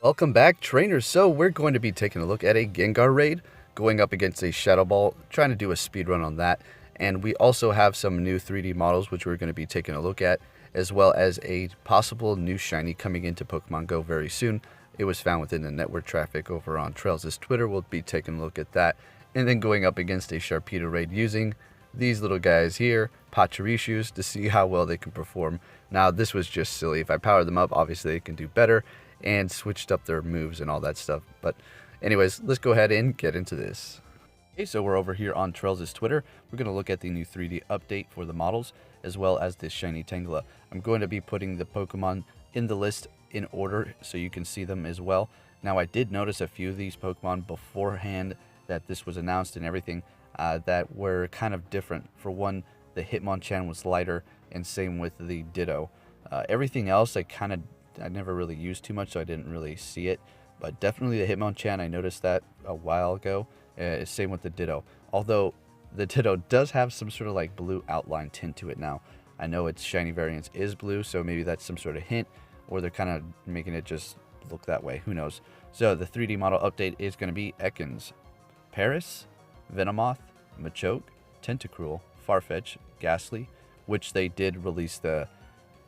Welcome back, trainers. So we're going to be taking a look at a Gengar raid, going up against a Shadow Ball, trying to do a speed run on that. And we also have some new 3D models, which we're going to be taking a look at, as well as a possible new shiny coming into Pokemon Go very soon. It was found within the network traffic over on Trails' Twitter. We'll be taking a look at that. And then going up against a Sharpedo raid using these little guys here, Pachirisus, to see how well they can perform. Now, this was just silly. If I power them up, obviously they can do better, and switched up their moves and all that stuff. But anyways, let's go ahead and get into this. Okay, so we're over here on Trails' Twitter. We're going to look at the new 3D update for the models, as well as this shiny Tangela. I'm going to be putting the Pokemon in the list in order so you can see them as well. Now, I did notice a few of these Pokemon beforehand that this was announced and everything that were kind of different. For one, the Hitmonchan was lighter, and same with the Ditto. Everything else I never really used too much, so I didn't really see it. But definitely the Hitmonchan, I noticed that a while ago. Same with the Ditto. Although the Ditto does have some sort of like blue outline tint to it now. I know its shiny variance is blue, so maybe that's some sort of hint, or they're kind of making it just look that way. Who knows? So the 3D model update is going to be Ekans, Paris, Venomoth, Machoke, Tentacruel, Farfetch, Ghastly, which they did release the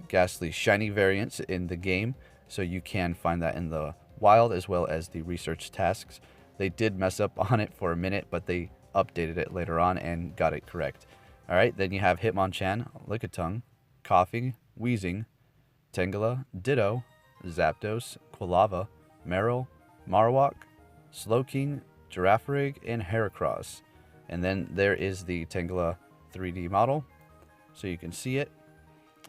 Ghastly shiny variants in the game, so you can find that in the wild as well as the research tasks. They did mess up on it for a minute, but they updated it later on and got it correct. Alright, then you have Hitmonchan, Lickitung, Coughing, Wheezing, Tangela, Ditto, Zapdos, Quilava, Marill, Marowak, Slowking, Girafarig, and Heracross. And then there is the Tangela 3D model, so you can see it.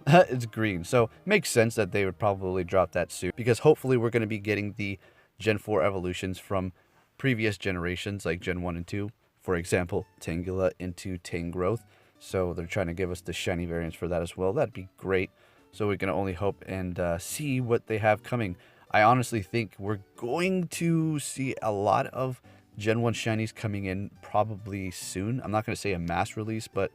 It's green, so makes sense that they would probably drop that soon, because hopefully we're going to be getting the Gen 4 evolutions from previous generations, like Gen 1 and 2. For example, Tangela into Tangrowth. So they're trying to give us the shiny variants for that as well. That'd be great. So we can only hope and see what they have coming. I honestly think we're going to see a lot of Gen 1 shinies coming in probably soon. I'm not going to say a mass release, but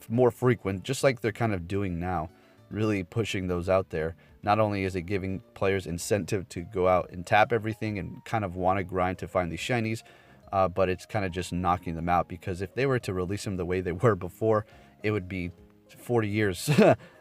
more frequent, just like they're kind of doing now. Really pushing those out there. Not only is it giving players incentive to go out and tap everything and kind of want to grind to find these shinies, but it's kind of just knocking them out, because if they were to release them the way they were before, it would be 40 years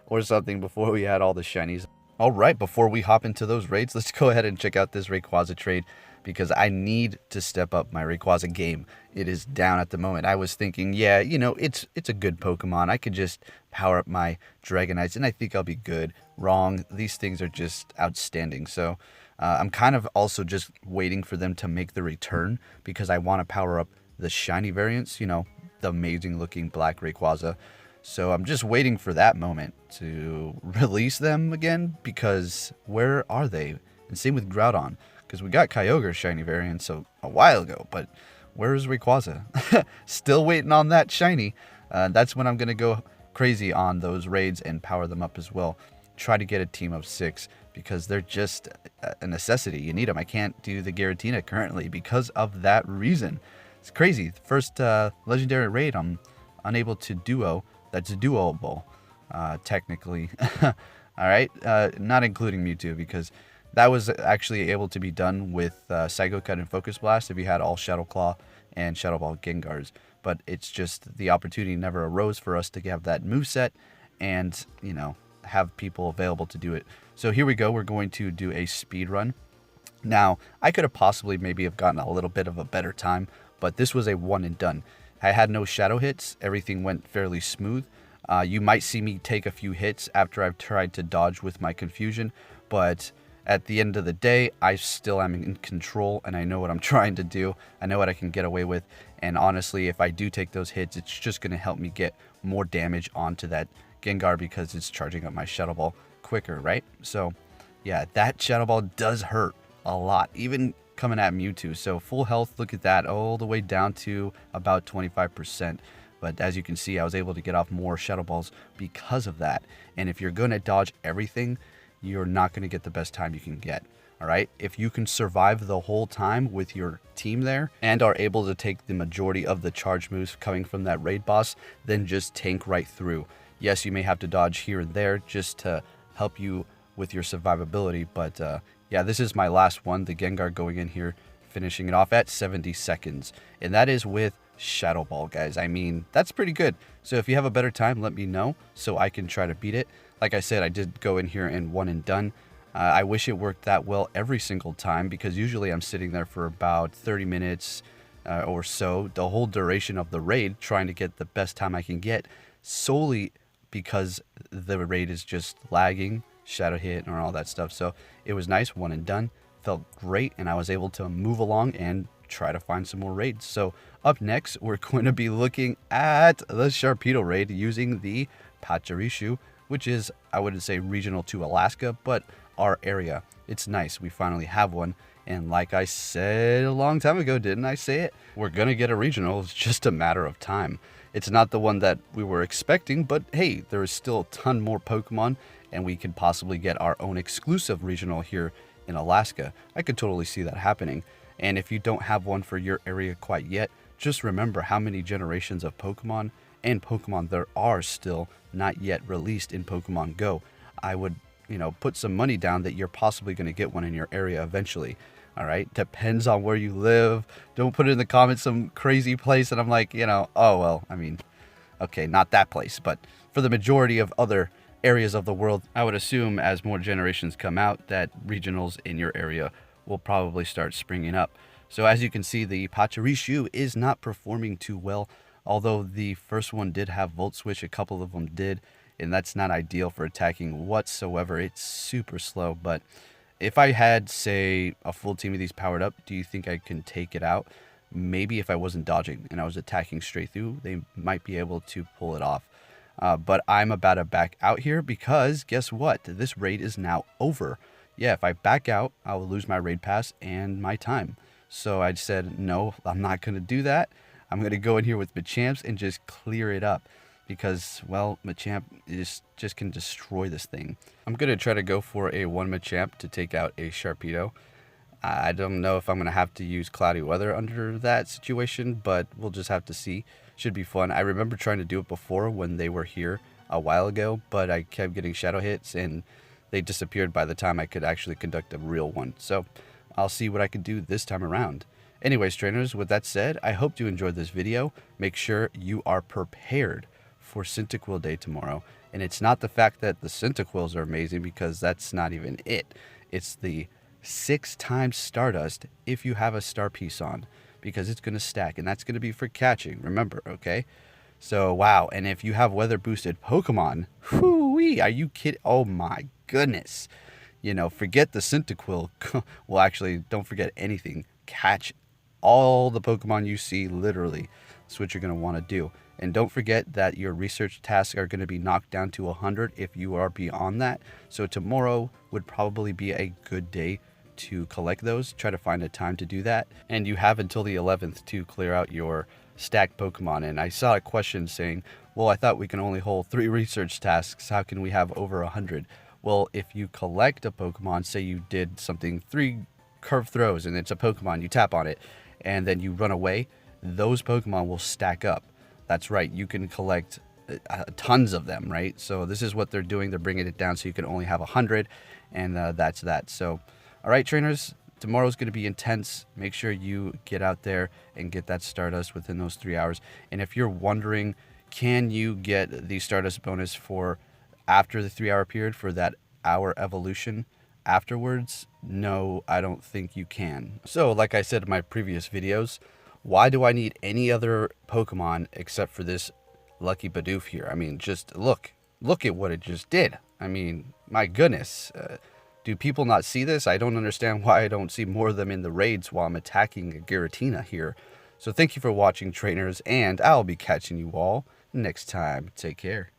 or something before we had all the shinies. All right, before we hop into those raids, let's go ahead and check out this Rayquaza trade, because I need to step up my Rayquaza game. It is down at the moment. I was thinking, yeah, you know, it's a good Pokemon. I could just power up my Dragonites, and I think I'll be good. Wrong. These things are just outstanding. So I'm kind of also just waiting for them to make the return, because I want to power up the shiny variants, you know, the amazing looking black Rayquaza. So I'm just waiting for that moment to release them again, because where are they? And same with Groudon, because we got Kyogre shiny variants a while ago, but where is Rayquaza? Still waiting on that shiny. That's when I'm going to go crazy on those raids and power them up as well. Try to get a team of 6, because they're just a necessity. You need them. I can't do the Giratina currently because of that reason. It's crazy. The first legendary raid I'm unable to duo. That's duoable, technically. All right, not including Mewtwo, because that was actually able to be done with Psycho Cut and Focus Blast if you had all Shadow Claw and Shadow Ball Gengars. But it's just the opportunity never arose for us to have that moveset and, you know, have people available to do it. So here we go. We're going to do a speed run. Now, I could have possibly maybe have gotten a little bit of a better time, but this was a one and done. I had no shadow hits. Everything went fairly smooth. You might see me take a few hits after I've tried to dodge with my confusion, but at the end of the day, I still am in control, and I know what I'm trying to do. I know what I can get away with, and honestly, if I do take those hits, it's just going to help me get more damage onto that Gengar, because it's charging up my Shadow Ball quicker, right? So, yeah, that Shadow Ball does hurt a lot, even coming at Mewtwo. So full health, look at that, all the way down to about 25%. But as you can see, I was able to get off more Shadow Balls because of that. And if you're going to dodge everything, you're not going to get the best time you can get. All right, if you can survive the whole time with your team there and are able to take the majority of the charge moves coming from that raid boss, then just tank right through. Yes, you may have to dodge here and there just to help you with your survivability, but Yeah, this is my last one, the Gengar going in here, finishing it off at 70 seconds. And that is with Shadow Ball, guys. I mean, that's pretty good. So if you have a better time, let me know so I can try to beat it. Like I said, I did go in here and one and done. I wish it worked that well every single time, because usually I'm sitting there for about 30 minutes or so, the whole duration of the raid, trying to get the best time I can get, solely because the raid is just lagging, shadow hit, and all that stuff. So it was nice, one and done, felt great, and I was able to move along and try to find some more raids. So up next, we're going to be looking at the Sharpedo Raid using the Pachirisu, which is, I wouldn't say regional to Alaska, but our area. It's nice, we finally have one. And like I said a long time ago, didn't I say it? We're gonna get a regional, it's just a matter of time. It's not the one that we were expecting, but hey, there is still a ton more Pokemon, and we could possibly get our own exclusive regional here in Alaska. I could totally see that happening. And if you don't have one for your area quite yet, just remember how many generations of Pokemon and Pokemon there are still not yet released in Pokemon Go. I would, put some money down that you're possibly going to get one in your area eventually. All right, depends on where you live. Don't put it in the comments some crazy place and I'm like, oh, well, I mean, okay, not that place. But for the majority of other areas of the world, I would assume as more generations come out that regionals in your area will probably start springing up. So as you can see, the Pachirisu is not performing too well, although the first one did have Volt Switch, a couple of them did, and that's not ideal for attacking whatsoever. It's super slow, but if I had, say, a full team of these powered up, do you think I can take it out? Maybe if I wasn't dodging and I was attacking straight through, they might be able to pull it off. But I'm about to back out here because guess what? This raid is now over. Yeah, if I back out, I will lose my raid pass and my time. So I said, no, I'm not going to do that. I'm going to go in here with Machamps and just clear it up. Because, well, Machamp just can destroy this thing. I'm going to try to go for a 1 Machamp to take out a Sharpedo. I don't know if I'm going to have to use Cloudy Weather under that situation, but we'll just have to see. Should be fun. I remember trying to do it before when they were here a while ago, but I kept getting shadow hits and they disappeared by the time I could actually conduct a real one. So I'll see what I can do this time around. Anyways, trainers, with that said, I hope you enjoyed this video. Make sure you are prepared for Cyndaquil Day tomorrow. And it's not the fact that the Cyndaquils are amazing, because that's not even it. It's the 6 times Stardust if you have a star piece on, because it's going to stack, and that's going to be for catching, remember, okay? So, wow, and if you have weather boosted Pokemon, whoo-wee, are you kidding? Oh my goodness. Forget the Cyndaquil. Well, actually, don't forget anything. Catch all the Pokemon you see, literally. That's what you're going to want to do. And don't forget that your research tasks are going to be knocked down to 100 if you are beyond that. So tomorrow would probably be a good day to collect those. Try to find a time to do that. And you have until the 11th to clear out your stacked Pokemon. And I saw a question saying, well, I thought we can only hold 3 research tasks. How can we have over 100? Well, if you collect a Pokemon, say you did something 3 curve throws and it's a Pokemon, you tap on it and then you run away, those Pokemon will stack up. That's right, you can collect tons of them, right? So this is what they're doing. They're bringing it down so you can only have 100, and that's that. So, all right, trainers, tomorrow's going to be intense. Make sure you get out there and get that Stardust within those 3 hours. And if you're wondering, can you get the Stardust bonus for after the 3 hour period for that hour evolution afterwards? No, I don't think you can. So, like I said in my previous videos, why do I need any other Pokemon except for this lucky Bidoof here? I mean, just look at what it just did. I mean, my goodness. Do people not see this? I don't understand why I don't see more of them in the raids while I'm attacking a Giratina here. So thank you for watching, trainers, and I'll be catching you all next time. Take care.